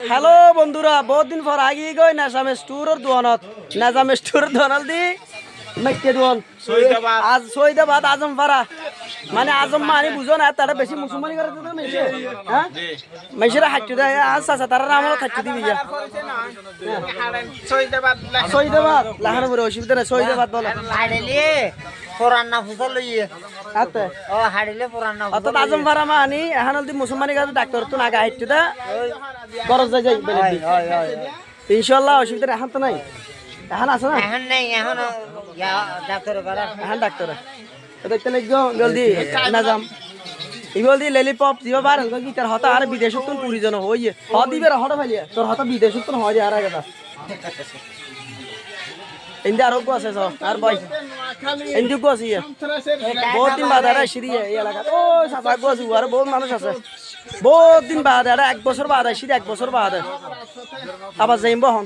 hello বন্ধুরা, বহুত দিন পর আগিয়ে গই নাজামের দোয়ানত দি মেকে দোয়ান আজ সৈদাবাদ আজম পাড়া মানে আজম মানে বুঝো না তারা বেশি মুসলমানি করে তো মেশে হ্যাঁ মেশরা হাঁটতে দেয় আজ চাচা তারা নামও থাকতে দিবি যা সৈদাবাদ লাহার বড় অসুবিধা না সৈদাবাদ বলো হাড়িলে পুরানা ফুসল লইয়ে আতে ও হাড়িলে পুরানা অত আজম পাড়া মানে এখন দি মুসলমানি করে ডাক্তার তো নাগা হাঁটতে দা গরজ যাই ইনশাআল্লাহ অসুবিধা এখন তো নাই এখন আছে না এখন নেই এখন ডাক্তার করা এখন ডাক্তার দেখতে লাগো জলদি নাজাম ইবল দি ললিপপ দিবা বার কি তার হতা আর বিদেশত তো পুরিজন হইয়ে হ দিবে হড় ফাইলিয়া তোর হতা বিদেশত তো হয় আর আগে ইন্দা আর কো আছে আর ভাই ইন্দু কো আছে বহুত দিন বাদ আর আসি এই এলাকা ও সাফা কো আছে আর বহুত মানুষ আছে বহুত দিন বাদ আর এক বছর বাদ আসি এক বছর বাদ আবার যাইব হন